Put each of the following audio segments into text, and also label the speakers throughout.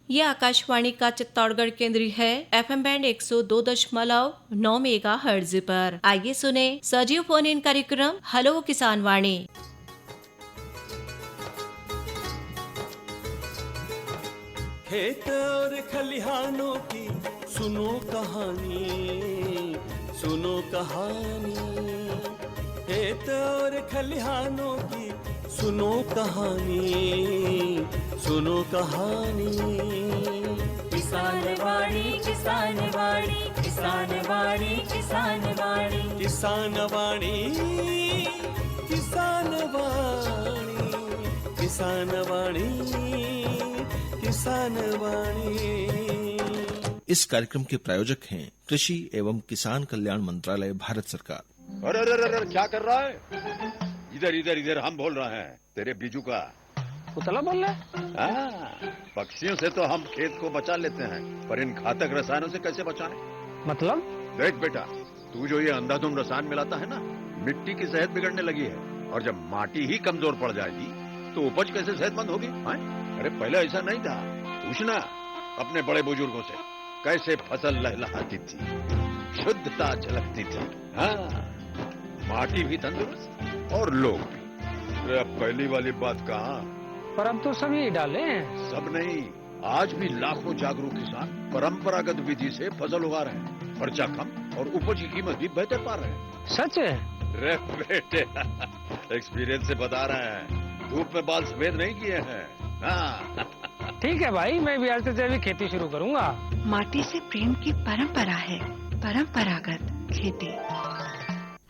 Speaker 1: ये आकाशवाणी का चित्तौड़गढ़ केंद्र है। FM बैंड 102.9 मेगाहर्ट्ज पर। आइए सुने सजीव फोन इन कार्यक्रम हेलो किसान वाणी।
Speaker 2: खेत और खलिहानों की सुनो कहानी, सुनो कहानी। खेत और खलिहानों की सुनो कहानी, सुनो कहानी।
Speaker 3: किसान वाणी, किसान वाणी, किसान वाणी, किसान वाणी,
Speaker 2: किसान वाणी, किसान वाणी, किसान वाणी, किसान वाणी।
Speaker 4: इस कार्यक्रम के प्रायोजक हैं कृषि एवं किसान कल्याण मंत्रालय, भारत सरकार।
Speaker 5: अरे अरे अरे क्या कर रहा है? इधर इधर इधर हम बोल रहे हैं तेरे बीजू का।
Speaker 6: कुतला बोल रहा है?
Speaker 5: पक्षियों से तो हम खेत को बचा लेते हैं, पर इन घातक रसायनों से कैसे बचाएं?
Speaker 6: मतलब?
Speaker 5: देख बेटा, तू जो ये अंधाधुंध रसायन मिलाता है ना, मिट्टी की सेहत बिगड़ने लगी है। और जब माटी ही कमजोर पड़ जाएगी तो उपज कैसे सेहतमंद होगी? अरे पहले ऐसा नहीं था। पूछना अपने बड़े बुजुर्गों से, कैसे फसल लहलहाती थी, शुद्धता झलकती थी। माटी भी तंदुरुस्त और लोग भी। अरे अब पहली वाली बात कहाँ?
Speaker 6: पर अब तो सभी डाले हैं।
Speaker 5: सब नहीं, आज भी लाखों जागरूक किसान परंपरागत विधि से फसल उगा रहे हैं। खर्चा कम और उपज की कीमत भी बेहतर पा रहे हैं।
Speaker 6: सच है?
Speaker 5: रे बेटे, एक्सपीरियंस से बता रहे हैं। धूप में बाल सफेद नहीं किए हैं।
Speaker 6: ठीक है भाई, मैं भी आज से जैविक खेती शुरू करूंगा।
Speaker 7: माटी से प्रेम की परंपरा है, परंपरागत खेती।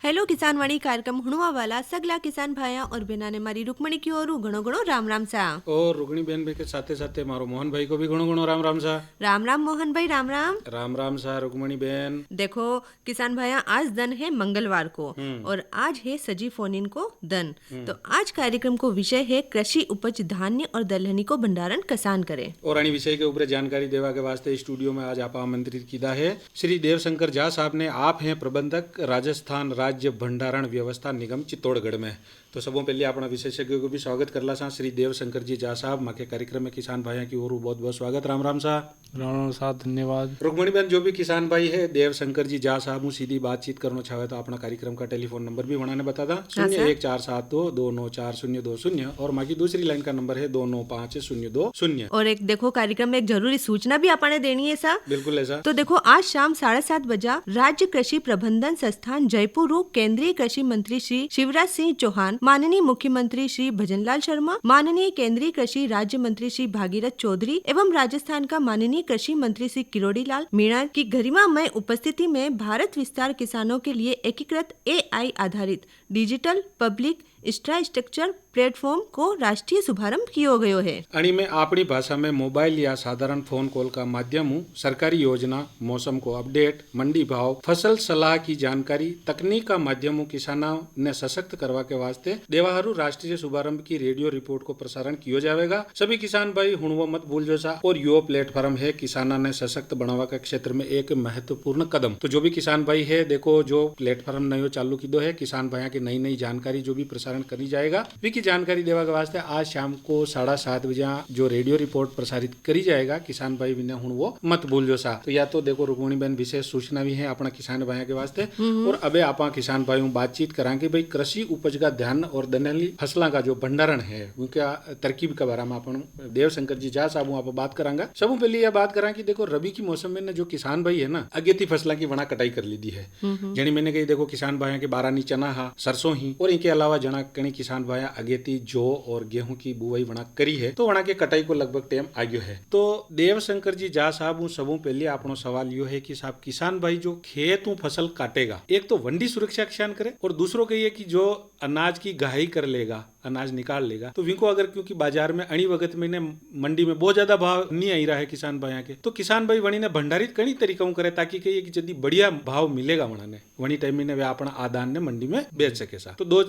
Speaker 8: हेलो किसान वाणी कार्यक्रम हुणवा वाला सगला किसान भाया और बहना ने मारी रुक्मणी की ओर घणो घणो राम राम सा।
Speaker 9: और रुक्मणी बहन भाई के साथे साथे मारो मोहन भाई को भी घणो घणो राम राम सा।
Speaker 8: राम राम मोहन भाई, राम राम।
Speaker 9: राम राम सा रुक्मणी बहन।
Speaker 8: देखो किसान भाया, आज दिन है मंगलवार को और आज है सजी फोन इन को दिन। तो आज कार्यक्रम को विषय है कृषि उपज धान्य और दलहनी को भंडारण कसान करे।
Speaker 9: और अन्य विषय के ऊपर जानकारी देवा के वास्ते स्टूडियो में आज आप आमंत्रित किया है श्री देवशंकर झा साहब ने। आप हैं प्रबंधक राजस्थान राज्य भंडारण व्यवस्था निगम चित्तौड़गढ़ में। तो सबों पहले अपना विशेषज्ञों को भी स्वागत करला सा श्री देवशंकर जी झा साहब। माँ के कार्यक्रम में किसान भाइयों की ओर बहुत बहुत स्वागत। राम राम सा।
Speaker 10: राम राम सा, धन्यवाद।
Speaker 9: रुक्मणी बहन, जो भी किसान भाई है देवशंकर जी झा साहब सीधी बातचीत करना चाहे तो अपना कार्यक्रम का टेलीफोन नंबर भी बनाने बता था 0147229020 और माँ की दूसरी लाइन का नंबर है 295020।
Speaker 8: और एक देखो कार्यक्रम में एक जरूरी सूचना भी आपने देनी है सा।
Speaker 9: बिल्कुल ऐसा।
Speaker 8: तो देखो आज शाम 7:30 बजे राज्य कृषि प्रबंधन संस्थान जयपुर केंद्रीय कृषि मंत्री श्री शिवराज सिंह चौहान, माननीय मुख्यमंत्री श्री भजनलाल शर्मा, माननीय केंद्रीय कृषि राज्य मंत्री श्री भागीरथ चौधरी एवं राजस्थान का माननीय कृषि मंत्री श्री किरोड़ी लाल मीणा की गरिमामय उपस्थिति में भारत विस्तार किसानों के लिए एकीकृत AI आधारित डिजिटल पब्लिक इंफ्रास्ट्रक्चर प्लेटफॉर्म को राष्ट्रीय शुभारंभ कियो गयो है।
Speaker 9: अणी में अपनी भाषा में मोबाइल या साधारण फोन कॉल का माध्यम सरकारी योजना, मौसम को अपडेट, मंडी भाव, फसल सलाह की जानकारी, तकनीक का माध्यम किसानों ने सशक्त करवा के वास्ते देवाहरू राष्ट्रीय शुभारंभ की रेडियो रिपोर्ट को प्रसारण किया जाएगा। सभी किसान भाई हुणवो मत भूल जो सा। और यो प्लेटफॉर्म है किसानों ने सशक्त बनावा के क्षेत्र में एक महत्वपूर्ण कदम। तो जो भी किसान भाई है देखो, जो प्लेटफॉर्म नयो चालू की दो है किसान भाई की नई नई जानकारी जो भी प्रसारण करी जाएगा वी की जानकारी देवा के वास्ते आज शाम को 7:30 बजे जो रेडियो रिपोर्ट प्रसारित करी जाएगा किसान भाई भी हुण वो मत भूल जो सा। तो या तो देखो रुक्मणी बहन विशेष सूचना भी है अपना किसान भाई के वास्ते। और अबे आप किसान भाइयों बातचीत करांगे भाई कृषि उपज का ध्यान और दलहनी फसलों का जो भंडारण है उनका तरकीब के बारे में अपन देवशंकर जी झा साहब आप बात करांगा। सबसे पहले यह बात करा कि देखो रबी की मौसम में जो किसान भाई है ना अगेती फसलों की वना कटाई कर ली दी है। जनी मैंने कही देखो किसान भाइयों के बारानी चना हा, सरसों ही और इनके अलावा जना कई किसान भाई अगेती जौ और गेहूं की बुआई वना करी है। तो वना के कटाई को लगभग टाइम आ गयो है। तो देवशंकर जी झा साहब सबों पहले आपनो सवाल यो है कि साहब किसान भाई जो खेत फसल काटेगा, एक तो वंडी सुरक्षा किसान करे और दूसरों के ये कि जो अनाज की गहाई कर लेगा, अनाज निकाल लेगा, तो विको अगर क्योंकि बाजार में अणी वक्त में मंडी में बहुत ज्यादा भाव नहीं आई रहा है किसान भाई के, तो किसान भाई वणी ने भंडारित कई तरीकों करे ताकि कही कि यदि बढ़िया भाव मिलेगा वना ने वनी टाइम में वे अपना आदान ने मंडी में बेच सके सा। तो दो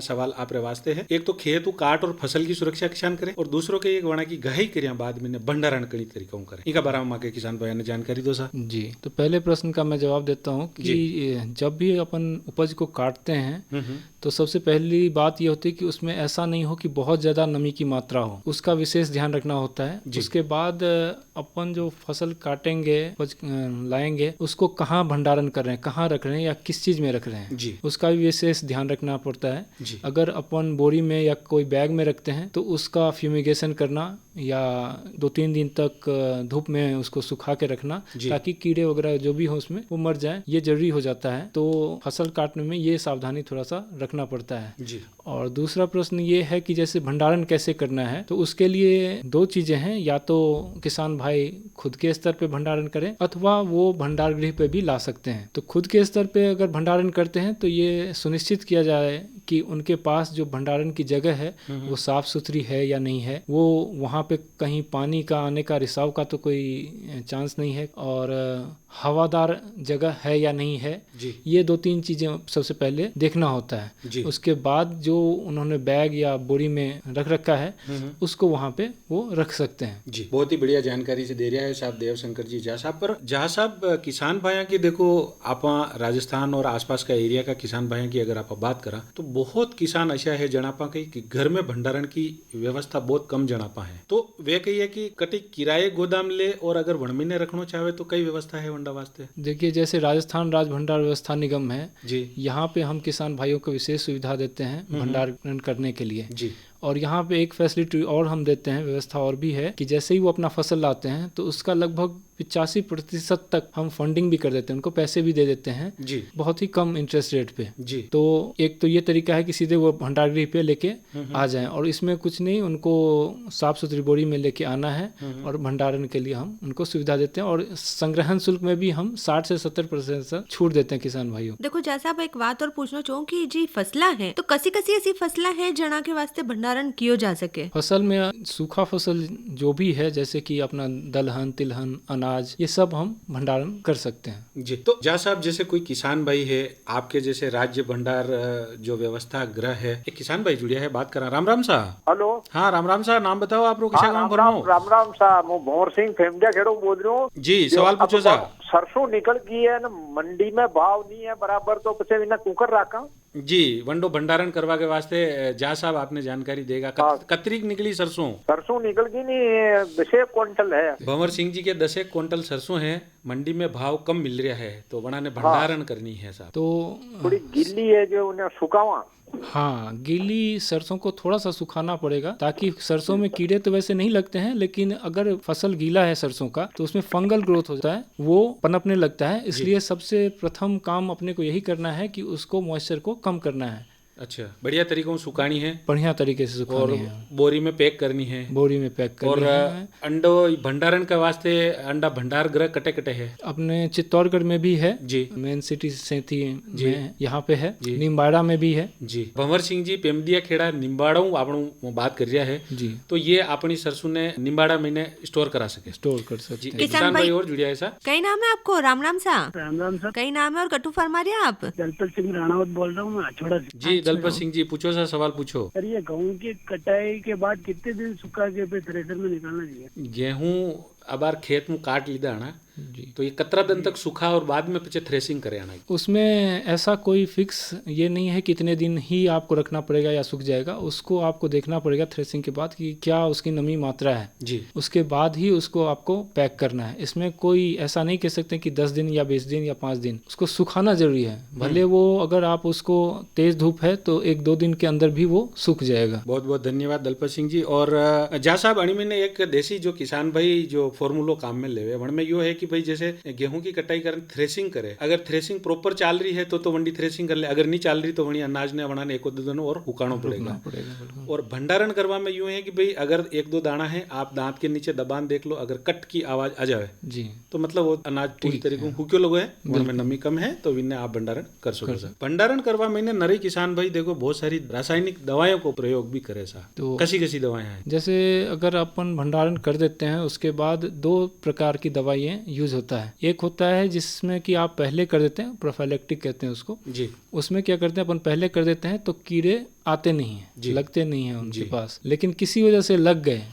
Speaker 9: सवाल आप वास्ते है, एक तो खेत काट और फसल की सुरक्षा किसान करे और दूसरों के एक वना की गहाई करिया बाद में भंडारण कई तरीकों करे। इनका बारे में के किसान भाई ने जानकारी दो सा।
Speaker 10: जी, तो पहले प्रश्न का मैं जवाब देता हूँ कि जब भी अपन उपज को काटते हैं तो सबसे
Speaker 6: सबसे पहली बात ये होती है कि उसमें ऐसा नहीं हो कि बहुत ज़्यादा नमी की मात्रा हो, उसका विशेष ध्यान रखना होता है। उसके बाद अपन जो फसल काटेंगे लाएंगे उसको कहाँ भंडारण कर रहे हैं, कहाँ रख रहे हैं या किस चीज़ में रख रहे हैं
Speaker 9: जी।
Speaker 6: उसका भी विशेष ध्यान रखना पड़ता है
Speaker 9: जी।
Speaker 6: अगर अपन बोरी में या कोई बैग में रखते हैं तो उसका फ्यूमिगेशन करना या 2-3 दिन तक धूप में उसको सुखा के रखना ताकि कीड़े वगैरह जो भी हो उसमें वो मर जाए, ये जरूरी हो जाता है। तो फसल काटने में ये सावधानी थोड़ा सा रखना पड़ता है
Speaker 9: जी।
Speaker 6: और दूसरा प्रश्न ये है कि जैसे भंडारण कैसे करना है, तो उसके लिए 2 चीज़ें हैं, या तो किसान भाई खुद के स्तर पे भंडारण करें अथवा वो भंडार गृह पे भी ला सकते हैं। तो खुद के स्तर पे अगर भंडारण करते हैं तो ये सुनिश्चित किया जाए कि उनके पास जो भंडारण की जगह है वो साफ सुथरी है या नहीं है, वो वहाँ पे कहीं पानी का आने का रिसाव का तो कोई चांस नहीं है, और हवादार जगह है या नहीं है
Speaker 9: जी।
Speaker 6: ये 2-3 चीज़ें सबसे पहले देखना होता है
Speaker 9: जी।
Speaker 6: उसके बाद जो उन्होंने बैग या बोरी में रख रखा है उसको वहाँ पे वो रख सकते हैं।
Speaker 9: जी, बहुत ही बढ़िया जानकारी से दे रहा है साहब देवशंकर जी जहाँ साहब। पर जहाँ साहब किसान भाइयों की देखो आप राजस्थान और आसपास का एरिया का किसान भाइयों की अगर आप बात करा तो बहुत किसान ऐसा है जनापा कि घर में भंडारण की व्यवस्था बहुत कम जनापा है, तो वे कही है कि कटी किराए गोदाम ले और अगर वनमी ने रखना चाहे तो कई व्यवस्था है वंडा वास्ते।
Speaker 6: देखिए जैसे राजस्थान राज्य भंडार व्यवस्था निगम है
Speaker 9: जी,
Speaker 6: यहाँ पे हम किसान भाइयों को विशेष सुविधा देते हैं भंडारण करने के लिए
Speaker 9: जी।
Speaker 6: और यहाँ पे एक फैसिलिटी और हम देते हैं, व्यवस्था और भी है कि जैसे ही वो अपना फसल लाते हैं तो उसका लगभग 85% तक हम फंडिंग भी कर देते हैं, उनको पैसे भी दे देते हैं
Speaker 9: जी।
Speaker 6: बहुत ही कम इंटरेस्ट रेट पे
Speaker 9: जी।
Speaker 6: तो एक तो ये तरीका है कि सीधे वो भंडार गृह पे लेके आ जाएं और इसमें कुछ नहीं, उनको साफ सुथरी बोरी में लेके आना है और भंडारण के लिए हम उनको सुविधा देते हैं और संग्रहण शुल्क में भी हम 60 से 70% छूट देते हैं किसान भाइयों।
Speaker 8: देखो जैसा आप एक बात और पूछना चाहूँ कि जी फसला है तो कसी कसी ऐसी फसला है जना के वास्ते भंडारण कियो जा सके।
Speaker 6: फसल में सूखा फसल जो भी है जैसे कि अपना दलहन तिलहन अनाज ये सब हम भंडारण कर सकते हैं।
Speaker 9: जी। तो जा साहब जैसे कोई किसान भाई है आपके जैसे राज्य भंडार जो व्यवस्था गृह है, एक किसान भाई जुड़िया है, बात करा। राम राम साहब।
Speaker 10: हेलो।
Speaker 9: हाँ राम राम साहब, नाम बताओ आप लोग किसा काम फरमाओ।
Speaker 10: राम राम साहब, मैं भंवर सिंह फेमजा खेड़ो बोल रही हूँ।
Speaker 9: जी सवाल पूछो साहब।
Speaker 10: सरसों निकल गई है ना, मंडी में भाव नहीं है बराबर, तो पचे बिना कुकर रखा
Speaker 9: जी वंडो भंडारण करवा के वास्ते जा साहब आपने जानकारी देगा। कतरी निकली सरसों
Speaker 10: निकल गई नहीं, 10 क्विंटल है।
Speaker 9: भंवर सिंह जी के 10 क्विंटल सरसों है, मंडी में भाव कम मिल रहा है तो वना ने भंडारण करनी है साहब।
Speaker 6: तो
Speaker 10: थोड़ी गिल्ली है जो उन्हें सुखावा।
Speaker 6: हाँ, गीली सरसों को थोड़ा सा सुखाना पड़ेगा ताकि सरसों में कीड़े तो वैसे नहीं लगते हैं, लेकिन अगर फसल गीला है सरसों का तो उसमें फंगल ग्रोथ होता है, वो पनपने लगता है। इसलिए सबसे प्रथम काम अपने को यही करना है कि उसको मॉइस्चर को कम करना है।
Speaker 9: अच्छा, बढ़िया तरीकों से सुखानी है,
Speaker 6: बढ़िया तरीके से सुखानी है,
Speaker 9: बोरी में पैक करनी है,
Speaker 6: बोरी में पैक करनी है।
Speaker 9: अंडो भंडारण के वास्ते अंडा भंडार गृह कटे कटे है अपने
Speaker 6: चित्तौड़गढ़ में भी है
Speaker 9: जी,
Speaker 6: मेन सिटी सेंथी में यहाँ पे है, निम्बाड़ा में भी है जी।
Speaker 9: भंवर सिंह जी पेमदिया खेड़ा निम्बाड़ा आपनू बात कर रहा है जी, तो ये अपनी सरसों ने निम्बाड़ा महीने स्टोर करा सके,
Speaker 6: स्टोर कर सकते।
Speaker 8: किसान भाई
Speaker 9: और जुड़िया ऐसा
Speaker 8: कई नाम है आपको? राम राम सा।
Speaker 11: राम राम सा।
Speaker 8: कई नाम है और कटु फरमा रहे आप?
Speaker 11: दलपत सिंह राणावत बोल रहा हूँ मैं अछोड़ा से।
Speaker 9: जी दलपत सिंह जी पूछो सा सवाल पूछो।
Speaker 11: सर ये गेहूँ की कटाई के बाद कितने दिन सुखा के पे थ्रेशर में निकालना चाहिए?
Speaker 9: गेहूँ अब बार खेत में काट लीदा है ना जी, तो ये 17 दिन तक सूखा और बाद में पीछे थ्रेसिंग करे आना।
Speaker 6: उसमें ऐसा कोई फिक्स ये नहीं है कितने दिन ही आपको रखना पड़ेगा या सूख जाएगा, उसको आपको देखना पड़ेगा थ्रेसिंग के बाद कि क्या उसकी नमी मात्रा है
Speaker 9: जी, उसके
Speaker 6: बाद ही उसको आपको पैक करना है। इसमें कोई ऐसा नहीं कह सकते कि 10 दिन या 20 दिन या 5 दिन, उसको सुखाना जरूरी है। भले वो अगर आप उसको तेज धूप है तो 1-2 दिन के अंदर भी वो सूख जाएगा।
Speaker 9: बहुत बहुत धन्यवाद दलपत सिंह जी। और जा साहब अणिमी ने एक देसी जो किसान भाई जो फॉर्मूलो काम में लेवे वन में यो है कि भाई जैसे गेहूं की कटाई कर थ्रेसिंग करे, अगर थ्रेसिंग प्रॉपर चाल रही है तो वंडी थ्रेसिंग कर ले, अगर नहीं चाल रही तो वही अनाज ने बनाने 1-2 दिन और हुकानो पड़ेगा। और भंडारण करवा में यूं है कि भाई अगर 1-2 दाना है आप दांत के नीचे दबान देख लो, अगर कट की आवाज आ जाए जी तो मतलब वो अनाज पूरी तरीके हुक्यो लोगो है, उनमें नमी कम है तो इनने आप भंडारण कर सको। भंडारण करवा में नरे किसान भाई देखो बहुत सारी रासायनिक दवाइयों को प्रयोग भी करे सा, तो कसी दवाएं हैं।
Speaker 6: जैसे अगर अपन भंडारण कर देते हैं उसके बाद 2 प्रकार की दवाइयाँ यूज होता है। एक होता है जिसमें कि आप पहले कर देते हैं, प्रोफाइलैक्टिक कहते हैं उसको जी। उसमें क्या करते हैं अपन पहले कर देते हैं तो कीड़े आते नहीं हैं, लगते नहीं हैं उनके पास, लेकिन किसी वजह से लग गए,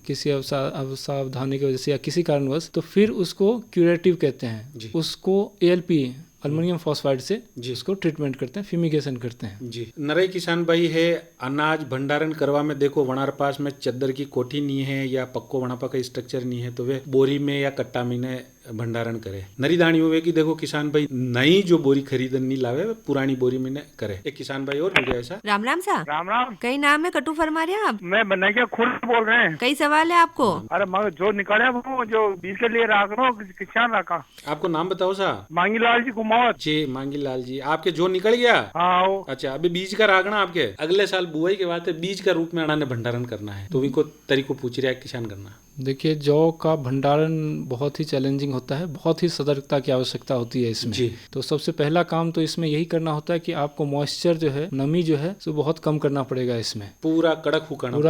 Speaker 6: किसी असावधानी की वजह से या किसी कारणवश, तो फिर उसको क्यूरेटिव कहते हैं। उसको ALP अल्युमिनियम फॉस्फाइड से उसको ट्रीटमेंट करते हैं, फ्यूमिगेशन करते हैं।
Speaker 9: जी नरे किसान भाई है अनाज भंडारण करवा में देखो वनार पास में चद्दर की कोठी नहीं है या पक्को वना का स्ट्रक्चर नहीं है, तो वे बोरी में या कट्टा में ने भंडारण करे। नरी दाणी हुए कि देखो किसान भाई नई जो बोरी खरीदन नहीं लावे पुरानी बोरी में ने करे। एक किसान भाई और जुड़े ऐसा।
Speaker 8: राम राम सा।
Speaker 11: राम राम।
Speaker 8: कई नाम है कटु फरमा रहे हैं आप?
Speaker 11: मैं बनैया खुद बोल रहे हैं।
Speaker 8: कई सवाल है आपको?
Speaker 11: अरे मगर जो निकाले वो जो बीज के लिए राख लो किसान रखा।
Speaker 9: आपको नाम बताओ सा।
Speaker 11: मांगी लाल जी कुमावत
Speaker 9: जी मांगी लाल जी, आपके जो निकल गया।
Speaker 11: हाँ
Speaker 9: अच्छा अभी बीज का राखना आपके अगले साल बुआई के बाद बीज का रूप में अना ने भंडारण करना है, तो इनको तरीको पूछ रहा है किसान करना।
Speaker 6: देखिए जौ का भंडारण बहुत ही चैलेंजिंग होता है, बहुत ही सतर्कता की आवश्यकता होती है इसमें
Speaker 9: जी।
Speaker 6: तो सबसे पहला काम तो इसमें यही करना होता है कि आपको मॉइस्चर जो है, नमी जो है सो बहुत कम करना पड़ेगा इसमें,
Speaker 9: पूरा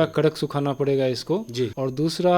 Speaker 9: कड़क
Speaker 6: सुखाना पड़ेगा इसको
Speaker 9: जी।
Speaker 6: और दूसरा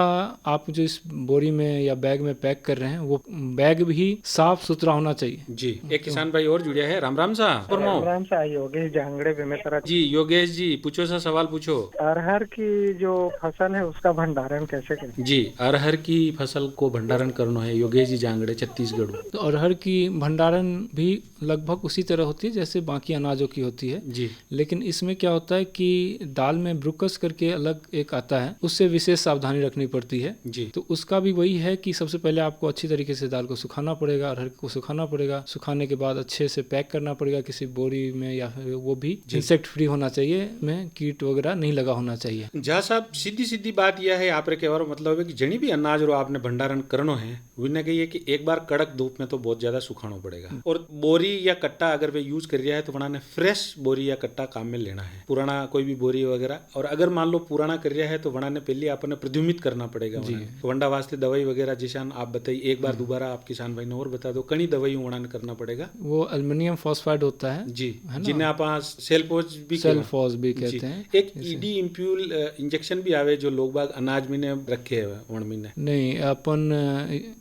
Speaker 6: आप जो इस बोरी में या बैग में पैक कर रहे हैं वो बैग भी साफ सुथरा होना चाहिए
Speaker 9: जी। एक किसान भाई और जुड़े है। राम राम सा।
Speaker 11: राम सा योगेश जांगड़े बेमेतरा
Speaker 9: जी योगेश जी पूछो सा सवाल पूछो।
Speaker 11: अरहर की जो फसल है उसका भंडारण कैसे करें?
Speaker 9: जी अरहर की फसल को भंडारण करना है योगेश जी जांगड़े छत्तीसगढ़।
Speaker 6: तो अरहर की भंडारण भी लगभग उसी तरह होती है जैसे बाकी अनाजों की होती है
Speaker 9: जी,
Speaker 6: लेकिन इसमें क्या होता है कि दाल में ब्रुकस करके अलग एक आता है, उससे विशेष सावधानी रखनी पड़ती है
Speaker 9: जी।
Speaker 6: तो उसका भी वही है कि सबसे पहले आपको अच्छी तरीके से दाल को सुखाना पड़ेगा, अरहर को सुखाना पड़ेगा, सुखाने के बाद अच्छे से पैक करना पड़ेगा किसी बोरी में, या फिर वो भी इंसेक्ट फ्री होना चाहिए, में कीट वगैरह नहीं लगा होना चाहिए।
Speaker 9: जहाँ साहब सीधी बात यह है आप के मतलब है कि जनी भी अनाज रो आपने भंडारण करनो है विने कही है कि एक बार कड़क धूप में तो बहुत ज्यादा सुखाना पड़ेगा, और बोरी या कट्टा अगर वे यूज कर रहा है तो बनाने फ्रेश बोरी या कट्टा काम में लेना है, पुराना कोई भी बोरी वगैरह। और अगर मान लो पुराना कर रहा है तो बनाने पहले आपने प्रद्युमित करना पड़ेगा। तो वंडा वास्ते दवाई वगैरह जिसान आप बताइए एक बार दोबारा आप किसान भाई ने और बता दो कई दवाई वनाने करना पड़ेगा।
Speaker 6: वो एल्युमिनियम फॉस्फाइड होता है
Speaker 9: जी, जिन्हें आप सेल्फोज भी कहते हैं। एक ईडी इम्प्यूल इंजेक्शन भी आवे जो लोग बाग अनाज में रखे है वन महीने।
Speaker 6: नहीं अपन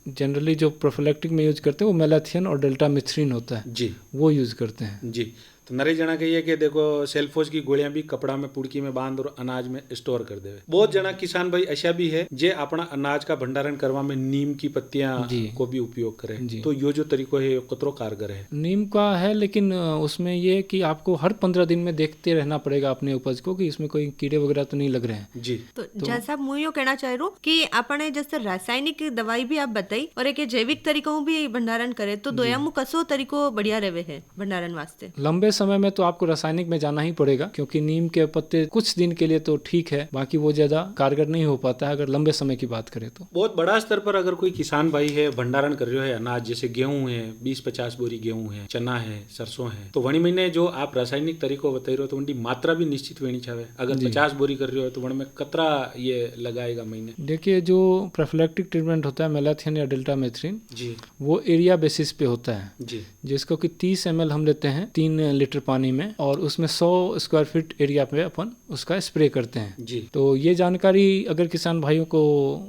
Speaker 6: जनरली जो प्रोफिलैक्टिक में यूज करते हैं वो मेलाथियन और डेल्टामिथ्रिन होता है
Speaker 9: जी,
Speaker 6: वो यूज करते हैं
Speaker 9: जी। तो नरे जना कहिए कि देखो सेल्फोज की गोलियां भी कपड़ा में पुड़की में बांध और अनाज में स्टोर कर देवे। बहुत जना किसान भाई ऐसा भी है जे अपना अनाज का भंडारण करवा में नीम की पत्तियां को भी उपयोग करे, तो यो जो तरीको है कतरो कारगर है।
Speaker 6: नीम का है लेकिन उसमें ये कि आपको हर 15 दिन में देखते रहना पड़ेगा अपने उपज को कि इसमें कोई कीड़े वगैरह तो नहीं लग रहे हैं
Speaker 9: जी।
Speaker 8: तो जैसा मुझे यो कहना चाह रहा हूँ कि अपने जैसे रासायनिक दवाई भी आप बताई और एक जैविक तरीकों भी भंडारण करे तो दोयामु कसो तरीको बढ़िया रहे है भंडारण वास्ते।
Speaker 6: लंबे समय में तो आपको रासायनिक में जाना ही पड़ेगा क्योंकि नीम के पत्ते कुछ दिन के लिए तो ठीक है, बाकी वो ज्यादा कारगर नहीं हो पाता है अगर लंबे समय की बात करें तो।
Speaker 9: बहुत बड़ा स्तर पर अगर कोई किसान भाई है भंडारण कर रहे है अनाज, जैसे गेहूं है 20-50 बोरी गेहूं है, चना है, सरसों है, तो वही महीने जो आप रासायनिक तरीको बता रहे हो तो उनकी मात्रा भी निश्चित होनी चाहिए। अगर 50 बोरी कर रहे हो तो वन में कतरा ये लगाएगा महीने।
Speaker 6: देखिए जो प्रोफिलैक्टिक ट्रीटमेंट होता है मेलाथियन या डेल्टामिथ्रिन
Speaker 9: जी,
Speaker 6: वो एरिया बेसिस पे होता है
Speaker 9: जी,
Speaker 6: जिसको कि 30 ml हम लेते हैं 3 लीटर पानी में और उसमें 100 स्क्वायर फीट एरिया पे अपन उसका स्प्रे करते हैं
Speaker 9: जी।
Speaker 6: तो ये जानकारी अगर किसान भाइयों को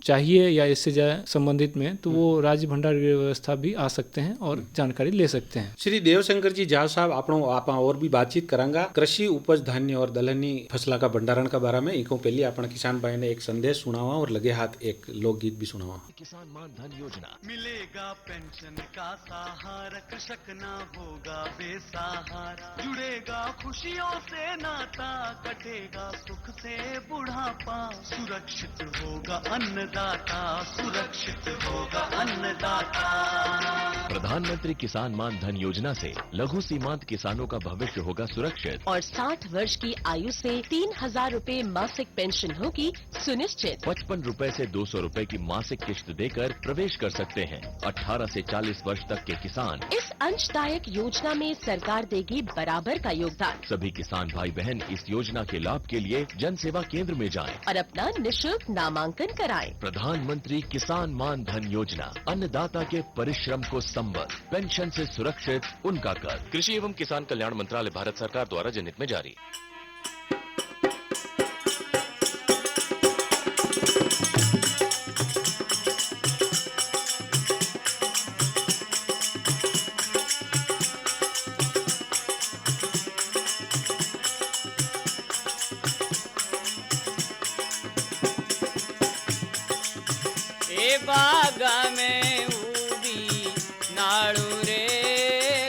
Speaker 6: चाहिए या इससे संबंधित में तो वो राज्य भंडार व्यवस्था भी आ सकते हैं और जानकारी ले सकते हैं।
Speaker 9: श्री देवशंकर जी झा साहब आप और भी बातचीत करांगा कृषि उपज धान्य और दलहनी फसला का भंडारण का बारे में। इनको पहले अपना किसान भाई ने एक संदेश सुनावा और लगे हाथ एक लोकगीत भी सुनावा।
Speaker 2: किसान मान धन योजना मिलेगा पेंशन का सहारा, कृषक ना होगा बेसहारा, जुड़ेगा खुशियों से नाता, कटेगा सुख से बुढ़ापा, सुरक्षित होगा अन्नदाता, सुरक्षित होगा अन्नदाता। प्रधानमंत्री किसान मान धन योजना से लघु सीमांत किसानों का भविष्य होगा सुरक्षित
Speaker 12: और 60 वर्ष की आयु से 3,000 रूपए मासिक पेंशन होगी सुनिश्चित।
Speaker 2: 55 रूपए से 200 रूपए की मासिक किश्त देकर प्रवेश कर सकते हैं 18 से 40 वर्ष तक के किसान।
Speaker 12: इस अंशदायक योजना में सरकार देगी बराबर का योगदान।
Speaker 2: सभी किसान भाई बहन इस योजना के लाभ के लिए जन सेवा केंद्र में जाएं
Speaker 12: और अपना निःशुल्क नामांकन कराएं।
Speaker 2: प्रधानमंत्री किसान मान धन योजना, अन्नदाता के परिश्रम को संबल, पेंशन से सुरक्षित उनका कर। कृषि एवं किसान कल्याण मंत्रालय, भारत सरकार द्वारा जनहित में जारी।
Speaker 13: बागा में उदी नाड़ू रे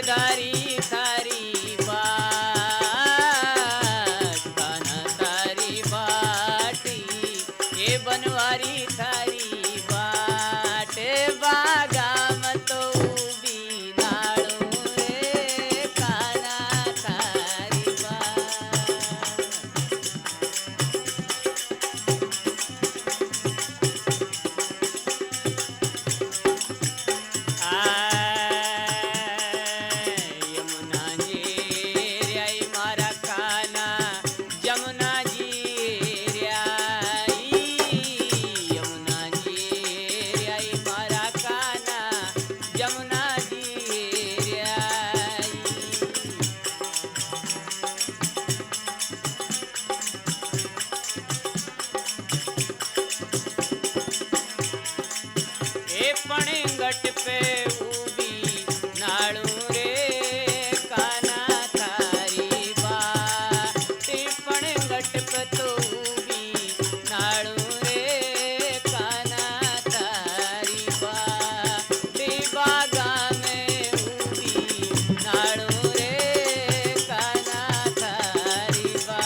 Speaker 13: धारी थारी बाट कान्हा थारी बाटी ये बनवारी थारी बाट बागाम तो उभी नाळू रे कान्हा थारी यमुना जी रे मारा काना जमुना जी रे यमुना जी रे मारा काना जमुना जी रे ए पणंगट पे उभी नाळू रे काना थारी बाटी पणंगट पे तो उभी नाळू रे काना थारी बाटी बागा में उभी नाळू रे काना थारी बा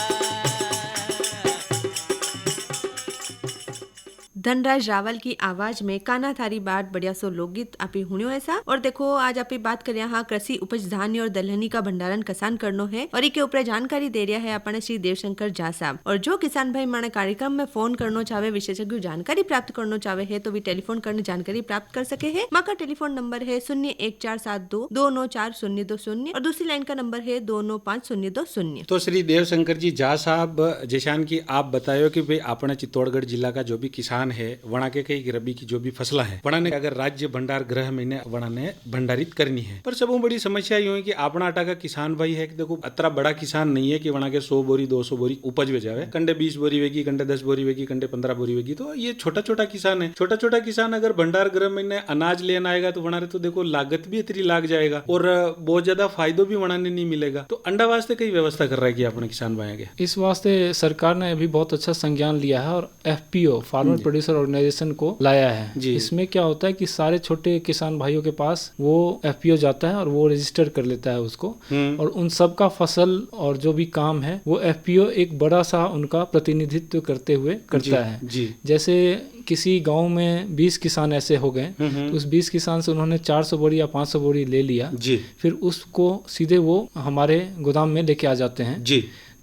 Speaker 8: धनराज रावल की आवाज में काना थारी बाट बढ़िया सो लोकगीत आप हुणियो ऐसा। और देखो आज आप बात कर यहाँ कृषि उपज धान्य और दलहनी का भंडारण कसान करनो है और इके ऊपर जानकारी दे रहा है अपने श्री देवशंकर झा साहब। और जो किसान भाई माने कार्यक्रम में फोन करना चाहे विशेषज्ञ जानकारी प्राप्त करना चाहे है तो भी टेलीफोन करने जानकारी प्राप्त कर सके है। माँ का टेलीफोन नंबर है 01472294020 और दूसरी लाइन का नंबर है 295020।
Speaker 9: तो श्री देवशंकर जी झा साहब जैसान की आप बतायो कि भाई अपने चित्तौड़गढ़ जिला का जो भी किसान है वणा के कई रबी की जो भी फसला है वणा ने अगर राज्य भंडार गृह में वणा ने भंडारित करनी है, पर सबसे बड़ी समस्या यूं है कि अपना आटा का किसान भाई है कि देखो अतरा बड़ा किसान नहीं है कि वणा के 100 बोरी 200 बोरी उपज में जावे, कंडे 20 बोरी वेगी, कंडे 10 बोरी वेगी, कंडे 15 बोरी वेगी। तो ये छोटा छोटा किसान है। छोटा छोटा किसान अगर भंडार गृह में अनाज लेना आएगा तो वणा तो देखो लागत भी इतनी लाग जाएगा और बहुत ज्यादा फायदो भी वणा ने नहीं मिलेगा। तो अंडा वास्ते कई व्यवस्था कर रहा है कि अपने किसान भाई के
Speaker 6: इस वास्ते सरकार ने अभी बहुत अच्छा संज्ञान लिया है और FPO फार्मर प्रोड्यूसर ऑर्गेनाइजेशन को लाया है। इसमें क्या होता है कि सारे छोटे किसान भाइयों के पास वो FPO जाता है और वो रजिस्टर कर लेता है उसको और उन सब का फसल और जो भी काम है वो FPO एक बड़ा सा उनका प्रतिनिधित्व करते हुए करता है। जैसे किसी गांव में 20 किसान ऐसे हो गए तो उस 20 किसान से उन्होंने 400 बोरी या 500 बोरी ले लिया, फिर उसको सीधे वो हमारे गोदाम में लेके आ जाते हैं।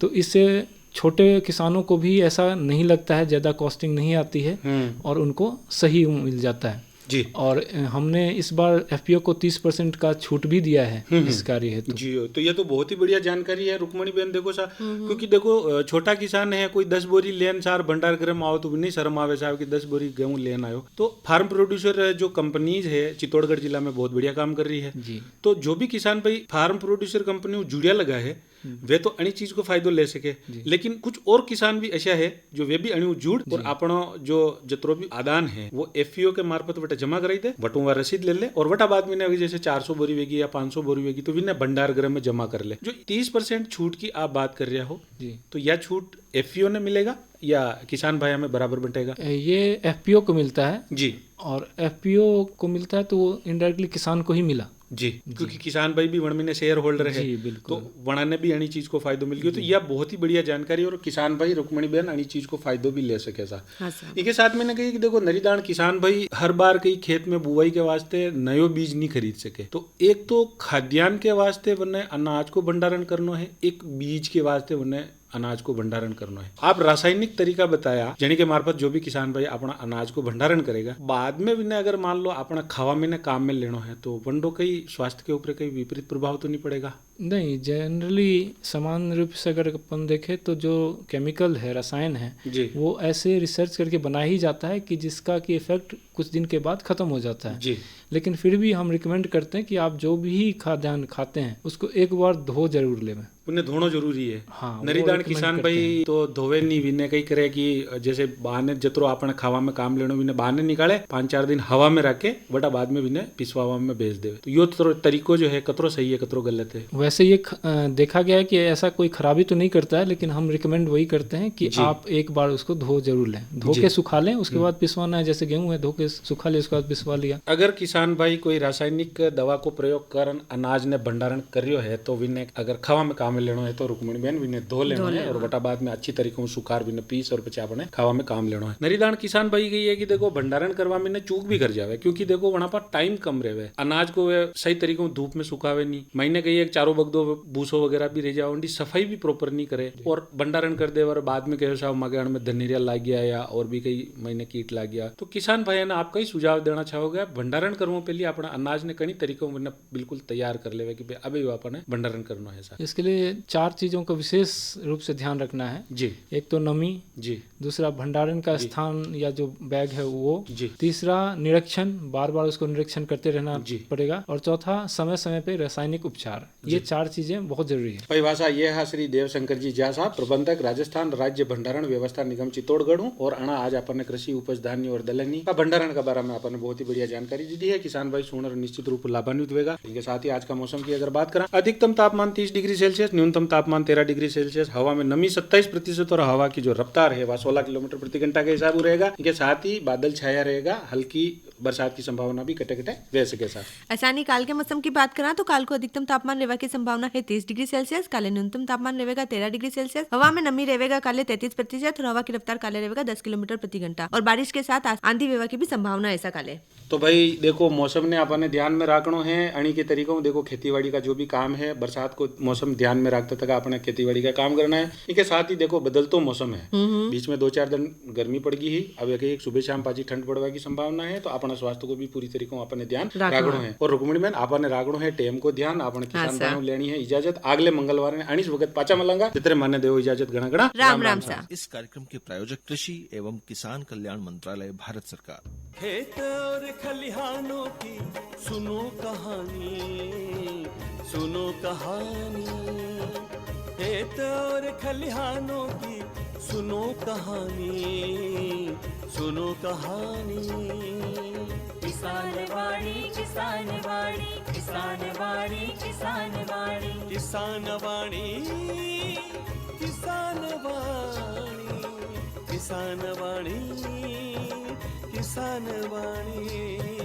Speaker 6: तो इससे छोटे किसानों को भी ऐसा नहीं लगता है, ज्यादा कॉस्टिंग नहीं आती है और उनको सही मिल जाता है। और हमने इस बार FPO को 30% का छूट भी दिया है इस कार्य हेतु।
Speaker 9: जी तो ये तो बहुत ही बढ़िया जानकारी है रुक्मणी बहन। देखो सा क्योंकि देखो छोटा किसान है, कोई 10 बोरी लेन सार भंडार गृह में आओ तो भी नहीं शर्म आवे साहब कि 10 बोरी गेहूं लेन आयो। तो फार्म प्रोड्यूसर जो कंपनीज है चित्तौड़गढ़ जिला में बहुत बढ़िया काम कर रही है। तो जो भी किसान भाई फार्म प्रोड्यूसर कंपनी जुड़िया लगा है वे तो अणी चीज को फायदो ले सके, लेकिन कुछ और किसान भी ऐसा है जो वे भी अणु जुड़ और अपनो जो जतरो भी आदान है वो FPO के मार्फत वटा जमा कराई दे, वटुआ रसीद ले ले और वटा बाद में जैसे 400 बोरी वेगी या 500 बोरी वेगी तो भी भंडार गृह में जमा कर ले। जो 30% छूट की आप बात कर रहे हो तो यह छूट FPO ने मिलेगा या किसान भाई हमें बराबर बंटेगा?
Speaker 6: ये FPO को मिलता है जी, और FPO को मिलता है तो वो इनडायरेक्टली किसान को ही मिला
Speaker 9: जी, क्योंकि किसान भाई भी वन महीने शेयर होल्डर है तो वणा ने भी अणी चीज को फायदो मिल गया। तो यह बहुत ही बढ़िया जानकारी और किसान भाई रुक्मणी बहन अणी चीज को फायदो भी ले सके सा। इसके साथ मैंने कही कि देखो नरीदान किसान भाई हर बार कई खेत में बुआई के वास्ते नयो बीज नहीं खरीद सके। तो एक तो खाद्यान्न के वास्ते वने अनाज को भंडारण करना है, एक बीज के वास्ते वने अनाज को भंडारण करना है। आप रासायनिक तरीका बताया यानी के मार्फत जो भी किसान भाई अपना अनाज को भंडारण करेगा बाद में भी अगर मान लो अपना खावा में काम में लेना है तो वंडो कई स्वास्थ्य के ऊपर कई विपरीत प्रभाव तो नहीं पड़ेगा?
Speaker 6: नहीं, जनरली समान रूप से अगर अपन देखें तो जो केमिकल है, रसायन है वो ऐसे रिसर्च करके बनाया ही जाता है कि जिसका की इफेक्ट कुछ दिन के बाद खत्म हो जाता है। लेकिन फिर भी हम रिकमेंड करते हैं कि आप जो भी खाद्यान्न खाते हैं उसको एक बार धो जरूर ले।
Speaker 9: उन्हें धोना जरूरी है। नरीदान किसान भाई तो धोवे नहीं विने कई करे कि जैसे बहाने जतरो अपने खावा में काम लेनो विने बहाने निकाले 5-4 दिन हवा में रखे बटा बाद में विने पिसवावा में भेज देवे। तो यो तरीको जो है कतरो सही है कतरो गलत है?
Speaker 6: वैसे ये देखा गया है कि ऐसा कोई खराबी तो नहीं करता है, लेकिन हम रिकमेंड वही करते हैं कि आप एक बार उसको धो जरूर लें, धो के सुखा लें, उसके बाद पिसवाना है। जैसे गेहूं है धो के सुखा ले उसके बाद पिसवा लिया।
Speaker 9: अगर किसान किसान भाई कोई रासायनिक दवा को प्रयोग कर अनाज ने भंडारण करियो है तो विने अगर खावा में काम लेनो है तो रुक्मिणी बेन विने धो लेनो है और बटा बाद में अच्छी तरीके से सुखार विने पीस और पचे आपने खावा में काम लेनो है। नरीदान किसान भाई गई है कि देखो भंडारण करवा में चूक भी कर जावे क्योंकि देखो वहां पर टाइम कम रहे, अनाज को वे सही तरीके से धूप में सुखावे नहीं, महीने गई एक चारों बगदो भूसो वगैरह भी रह जाओ, सफाई भी प्रॉपर नहीं करे और भंडारण कर दे और बाद में कहो साहब मगान में धनेरिया लाग गया या और भी कई महीने कीट लाग गया। तो किसान भाई ने आपका ही सुझाव देना चाहोगे भंडारण करने पहले अपना अनाज ने कई तरीकों में बिल्कुल तैयार कर ले कि अभी अपन भंडारण करना है।
Speaker 6: इसके लिए 4 चीजों का विशेष रूप से ध्यान रखना है
Speaker 9: जी।
Speaker 6: एक तो नमी
Speaker 9: जी,
Speaker 6: दूसरा भंडारण का स्थान या जो बैग है वो
Speaker 9: जी,
Speaker 6: तीसरा निरीक्षण, बार बार उसको निरीक्षण करते रहना पड़ेगा और चौथा समय समय पे रासायनिक उपचार। ये 4 चीजें बहुत जरूरी है।
Speaker 9: परिभाषा ये है श्री देवशंकर जी झा साहब, प्रबंधक राजस्थान राज्य भंडारण व्यवस्था निगम चित्तौड़गढ़ और अणा आज अपन कृषि उपज धान्य और दलहनी का भंडारण के बारे में अपन बहुत ही बढ़िया जानकारी दी है। किसान भाई सुनकर निश्चित रूप लाभान्वित होगा। इनके साथ ही आज का मौसम की अगर बात करें, अधिकतम तापमान 30 डिग्री सेल्सियस, न्यूनतम तापमान 13 डिग्री सेल्सियस, हवा में नमी 27% और हवा की जो रफ्तार है वह 16 किलोमीटर प्रति घंटा के हिसाब रहेगा। इनके साथ ही बादल छाया रहेगा, हल्की बरसात की संभावना भी कटे कटे रह सके। साथ
Speaker 8: ऐसा काल के मौसम की बात करें तो काल को अधिकतम तापमान रहेगा की संभावना है 30 डिग्री सेल्सियस, काले न्यूनतम तापमान रहेगा 13 डिग्री सेल्सियस, हवा में नमी रहेगा काले 33% और हवा की रफ्तार काले रहेगा 10 किलोमीटर प्रति घंटा और बारिश के साथ आंधी वेवा की भी संभावना ऐसा काले।
Speaker 9: तो भाई देखो मौसम ने अपन ध्यान में रखना है अणी के तरीकों में। देखो खेतीबाड़ी का जो भी काम है बरसात को मौसम ध्यान में रखते तक अपने खेतीबाड़ी का काम करना है। इनके साथ ही देखो बदलतो मौसम है, बीच में 2-4 दिन गर्मी पड़ गई ही, अब एक सुबह शाम पाची ठंड पड़वा की संभावना है। तो अपना स्वास्थ्य को भी पूरी तरीकों अपने ध्यान रखना है और रुक्मिणी में आपने रखना है टेम को ध्यान। आपने किसान भाइयों लेनी है इजाजत अगले मंगलवार ने अनिस वक्त पाचा मलंगा जितने माने देव इजाजत गणा गणा
Speaker 8: राम राम सा।
Speaker 4: इस कार्यक्रम के प्रायोजक कृषि एवं किसान कल्याण मंत्रालय, भारत सरकार।
Speaker 2: खेत और खलिहानों की सुनो कहानी, सुनो कहानी, खेत और खलिहानों की सुनो कहानी, सुनो कहानी।
Speaker 3: किसान वाणी, किसान वाणी, किसान वाणी, किसान वाणी,
Speaker 2: किसान वाणी, किसान वाणी, किसान वाणी, किसान वाणी।